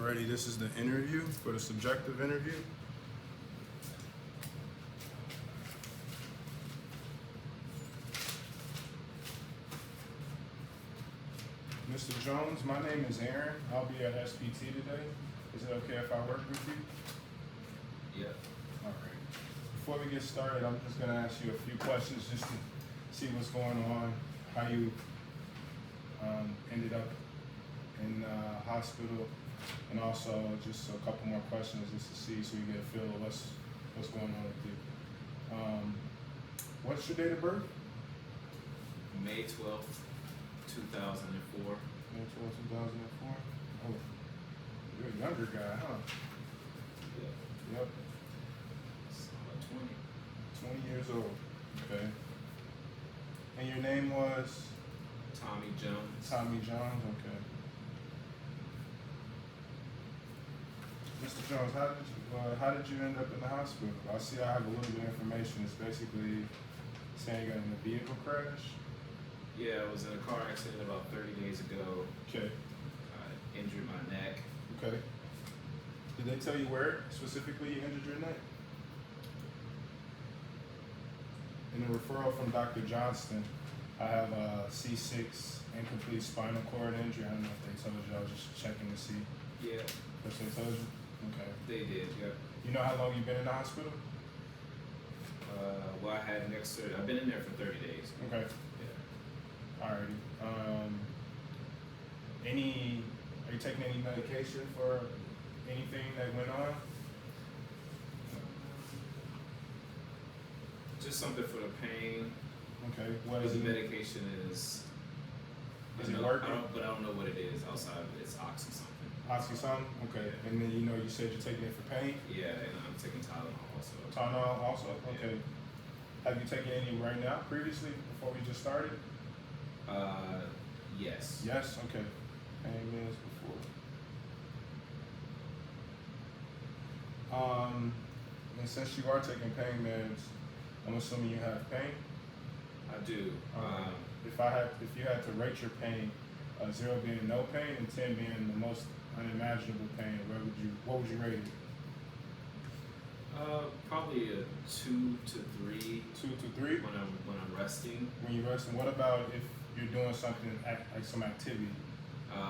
Alrighty, this is the interview for the subjective interview. Mr. Jones, my name is Aaron. I'll be at SPT today. Is it okay if I work with you? Yeah. Alright. Before we get started, I'm just gonna ask you a few questions just to see what's going on, how you ended up in hospital, and also just a couple more questions just to see so you get a feel of what's going on with you. What's your date of birth? May 12th, 2004. May 12, 2004. Oh, you're a younger guy, huh? Yeah. Yep, So I'm 20. 20 years old. Okay. And your name was Tommy Jones. Tommy Jones. Okay. Mr. Jones, how did you end up in the hospital? I see I have a little bit of information. It's basically saying you got in a vehicle crash. Yeah, I was in a car accident about 30 days ago. Okay. I injured my neck. Okay. Did they tell you where specifically you injured your neck? In a referral from Dr. Johnston, I have a C6 incomplete spinal cord injury. I don't know if they told you. I was just checking to see. Yeah, If they told you? Okay. they did. Yep. You know how long you've been in the hospital? Well, I had neck surgery. I've been in there for 30 days. Okay. Yeah. Alrighty. Are you taking any medication for anything that went on? Just something for the pain. Okay. What But is the it? medication is. Is I it know- working? but I don't know what it is outside of it. It's oxy something. Oxycontin? Okay. And then you said you're taking it for pain? Yeah, and I'm taking Tylenol also. Tylenol also? Okay. Have you taken any right now previously before we just started? Yes. Yes? Okay. Pain meds before. And since you are taking pain meds, I'm assuming you have pain? I do. If you had to rate your pain, 0 being no pain and 10 being the most unimaginable pain, what would you rate it? Probably a 2 to 3 2 to 3? when I'm resting. When you're resting, what about if you're doing something like some activity?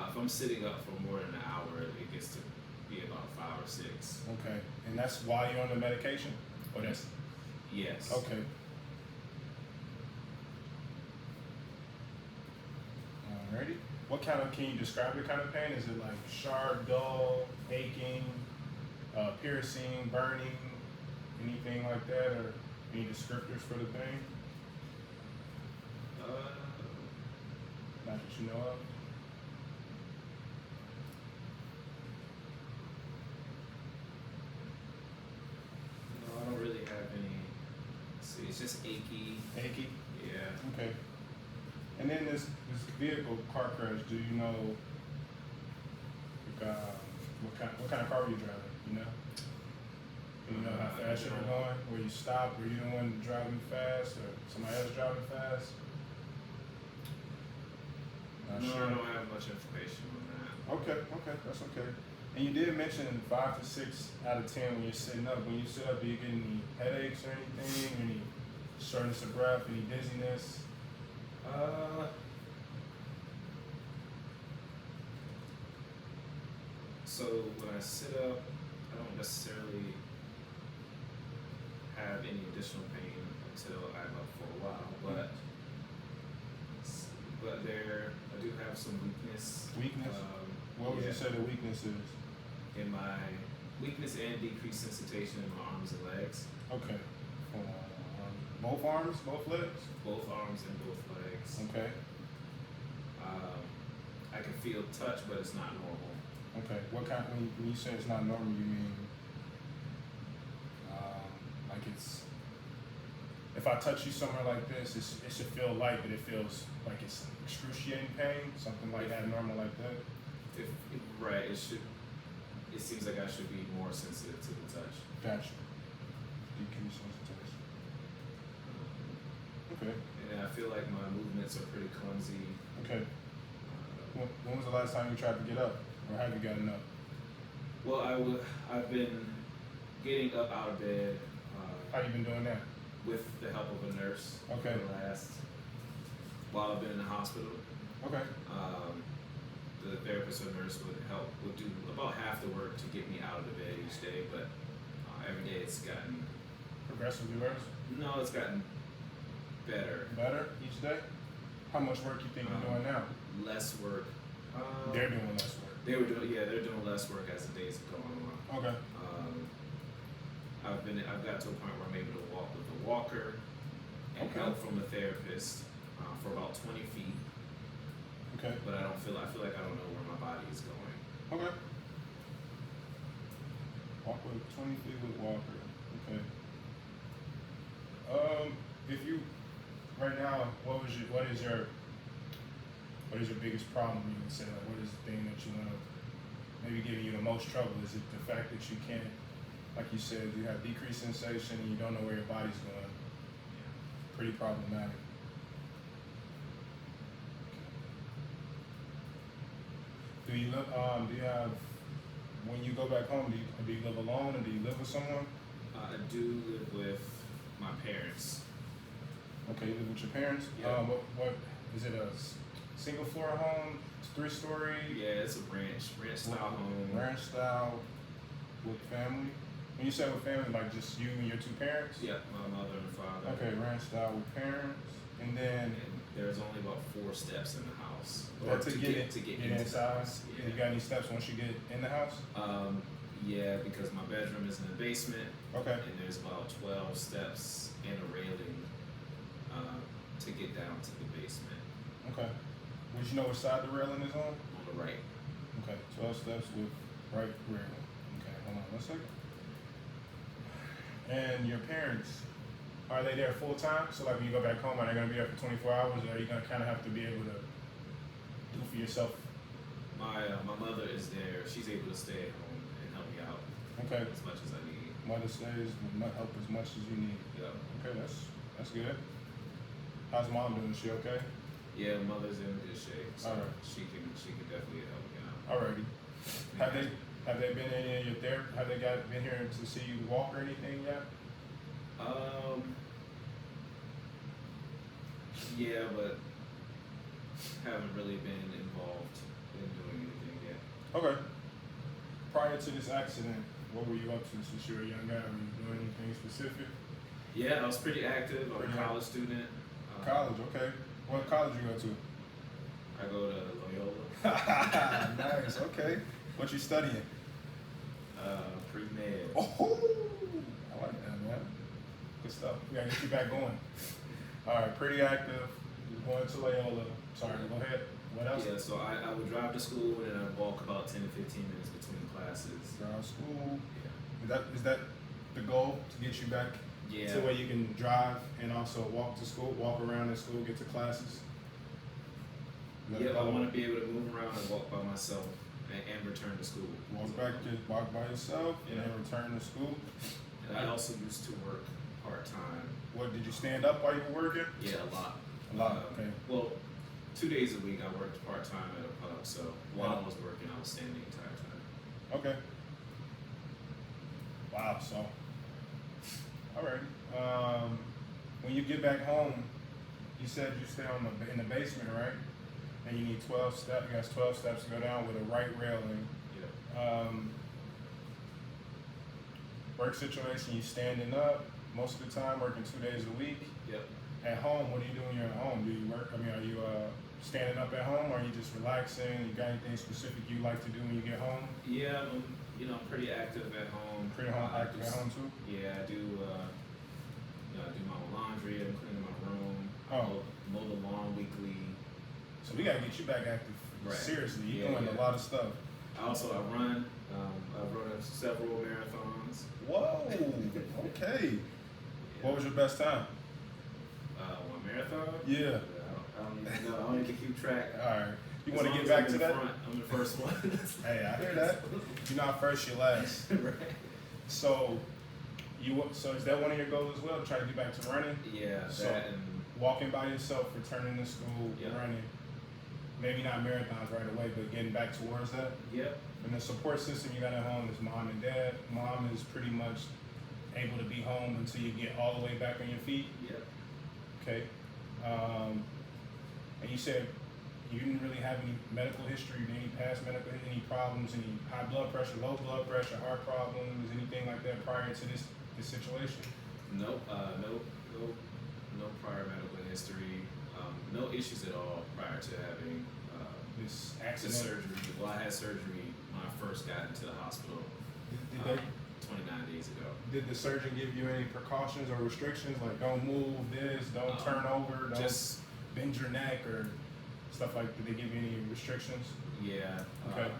If I'm sitting up for more than an hour, it gets to be about 5 or 6. Okay, and that's while you're on the medication? Or that's Yes. okay. Alrighty. Can you describe the kind of pain? Is it like sharp, dull, aching, piercing, burning, anything like that, or any descriptors for the pain? Not that you know of? No, I don't really have any. Let's see, it's just achy. Achy? Yeah. Okay. And then this vehicle car crash, do you know what kind of car were you driving, you know? Do you know how fast you were going? Were you stopped? Were you the one driving fast or somebody else driving fast? Not No, sure. I don't have much information on that. Okay, that's okay. And you did mention 5 to 6 out of 10 when you're sitting up. When you sit up, do you get any headaches or anything? Any shortness of breath? Any dizziness? So when I sit up, I don't necessarily have any additional pain until I'm up for a while, but I do have some weakness. Weakness? What would yeah, you say the weakness is? in my weakness and decreased sensation in my arms and legs. Okay. Both arms, both legs? Both arms and both legs. Okay. I can feel touch, but it's not normal. Okay. When you say it's not normal, you mean like it's, if I touch you somewhere like this, it should feel light, but it feels like it's excruciating pain, something like abnormal like that? Right, it seems like I should be more sensitive to the touch. Gotcha. Decrease sensitization. Okay. And I feel like my movements are pretty clumsy. Okay. When was the last time you tried to get up? Or have you gotten up? Well, I've been getting up out of bed How you been doing that? with the help of a nurse Okay. for the last while I've been in the hospital. Okay. The therapist or nurse would do about half the work to get me out of the bed each day, but every day it's gotten Progressively worse? it's gotten better. Better each day? How much work you think you're doing now? Less work. They're doing less work. They're doing less work as the days have gone on. Okay. I've got to a point where I'm able to walk with a walker and Okay. help from a therapist for about 20 feet, Okay. but I feel like I don't know where my body is going. Okay. Walk with 20 feet with walker. Okay. If you right now, what is your biggest problem? You would say, like, what is the thing that you want to maybe giving you the most trouble? Is it the fact that you can't, like you said, you have decreased sensation and you don't know where your body's going? Pretty problematic. Do you live? Do you have? When you go back home, do you live alone or do you live with someone? I do live with my parents. Okay, you live with your parents. Yeah. What is it? Single floor home, 3-story, Yeah, it's a ranch style home. ranch style, with family. When you say with family, like just you and your two parents? Yeah, my mother and father. Okay, ranch style with parents, and then And there's only about 4 steps in the house. that to get into the inside. house. You got any steps once you get in the house? Yeah, because my bedroom is in the basement, Okay. and there's about 12 steps and a railing to get down to the basement Okay. Would you know which side the railing is on? on the right. Okay, 12 steps with right railing. Okay, hold on 1 second. And your parents, are they there full time? So like when you go back home, are they gonna be there for 24 hours, or are you gonna kind of have to be able to do for yourself? My mother is there. She's able to stay at home and help me out Okay, as much as I need. mother stays, will help as much as you need. Yeah. Okay, that's good. How's mom doing? Is she okay? Yeah, mother's in good shape, so Alright. she can definitely help me out. Alrighty. Have they been in any of your therapy? Have they been here to see you walk or anything yet? Yeah, but haven't really been involved in doing anything yet. Okay. Prior to this accident, what were you up to since you were a young guy? Were you doing anything specific? Yeah, I was pretty active. I'm Pretty a college student. College, okay. What college you go to? I go to Loyola. Nice, okay. What you studying? Pre-med. Oh, I like that, man. Good stuff. We gotta get you back going. All right, pretty active. You're going to Loyola. Sorry, go ahead. What else? Yeah, so I would drive to school and then I'd walk about 10 to 15 minutes between classes. Drive school. Yeah. Is that the goal to get you back Yeah. to where you can drive and also walk to school, walk around in school, get to classes? Is that the Yeah, I goal? want to be able to move around and walk by myself and return to school. Walk by yourself, and Yeah. then return to school. And I also used to work part-time. What, did you stand up while you were working? Yeah, a lot. A lot, okay. Well, 2 days a week I worked part-time at a pub, so while I was working, I was standing the entire time. Okay. Wow, so, alright. When you get back home, you said you stay in the basement, right? And you need 12 steps, you got 12 steps to go down with a right railing. Yeah. Work situation, you standing up most of the time, working 2 days a week. Yep. At home, what are you doing when you're at home? Do you work, are you standing up at home, or are you just relaxing? You got anything specific you like to do when you get home? Yeah, I'm pretty active at home. Pretty active at home too? Yeah, I do. I do my own laundry. I'm cleaning my room. Oh. Mow the lawn weekly. So we gotta get you back active. Right. Seriously, you're Yeah, doing yeah. a lot of stuff. I run. I've run several marathons. Whoa, okay. What was your best time? One marathon. Yeah. I don't even know. I don't even keep track. All right. You As want to long get as back I'm to in that? front, I'm the first one. Hey, I hear that. You're not first, you're last. Right. So, so is that one of your goals as well? To try to get back to running? Yeah, So- that and Walking by yourself, returning to school, Yeah. running. maybe not marathons right away, but getting back towards that. Yep. And the support system you got at home is mom and dad. Mom is pretty much able to be home until you get all the way back on your feet. Yep. Okay. And you said you didn't really have any medical history, any past medical, any problems, any high blood pressure, low blood pressure, heart problems, anything like that prior to this situation? Nope. No prior medical history. No issues at all prior to having This the accident. surgery. Well, I had surgery when I first got into the hospital Did, 29 days ago. did the surgeon give you any precautions or restrictions like don't move this, don't turn over, don't Just bend your neck or stuff like? Did they give you any restrictions? yeah. Okay.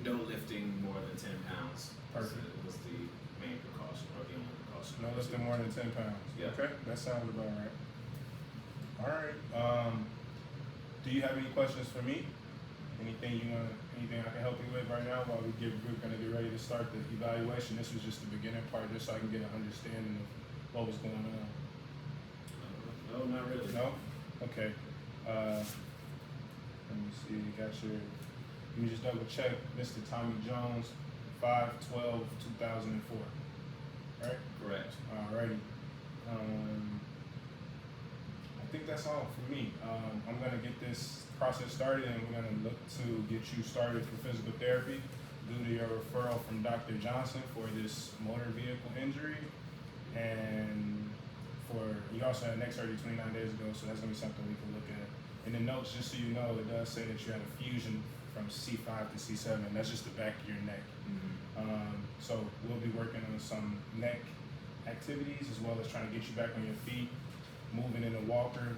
No lifting more than 10 pounds. Perfect. Was the main precaution or the only precaution. No lifting more than 10 pounds. Yeah. Okay, that sounds about right. All right. Do you have any questions for me? Anything I can help you with right now while we're gonna get ready to start the evaluation? This was just the beginning part, just so I can get an understanding of what was going on. No, not really. No? Okay. Let me see. Let me just double check. Mr. Tommy Jones, 5/12/2004. Right? Correct. Alrighty. I think that's all for me. I'm gonna get this process started, and we're gonna look to get you started for physical therapy due to your referral from Dr. Johnson for this motor vehicle injury, and you also had an X-ray 29 days ago, so that's gonna be something we can look at. In the notes, just so you know, it does say that you had a fusion from C5 to C7. That's just the back of your neck. Mm-hmm. So we'll be working on some neck activities as well as trying to get you back on your feet, moving in a walker,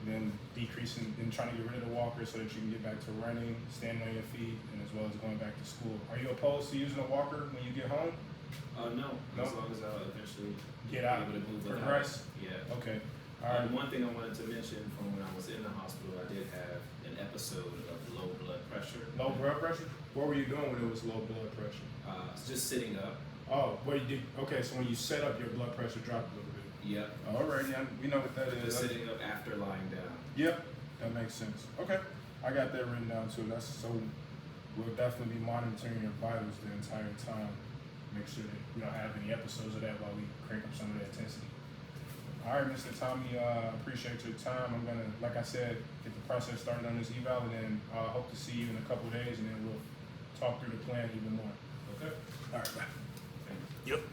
then decreasing, then trying to get rid of the walker so that you can get back to running, standing on your feet, and as well as going back to school. Are you opposed to using a walker when you get home? No. No? As long as I'll eventually Get out, be able to move without progress? it. Yeah. Okay. All right. One thing I wanted to mention from when I was in the hospital, I did have an episode of low blood pressure. Low blood pressure? What were you doing when it was low blood pressure? Just sitting up. Oh, what you did? Okay, so when you set up, your blood pressure dropped a little bit. Yep. All right, yeah, we know what that is. Just sitting up after lying down. Yep, that makes sense. Okay, I got that written down too. We'll definitely be monitoring your vitals the entire time. Make sure that we don't have any episodes of that while we crank up some of the intensity. All right, Mr. Tommy, appreciate your time. I'm gonna, like I said, get the process started on this eval, and then hope to see you in a couple of days, and then we'll talk through the plan even more. Okay? All right, bye. Thank you. Yep.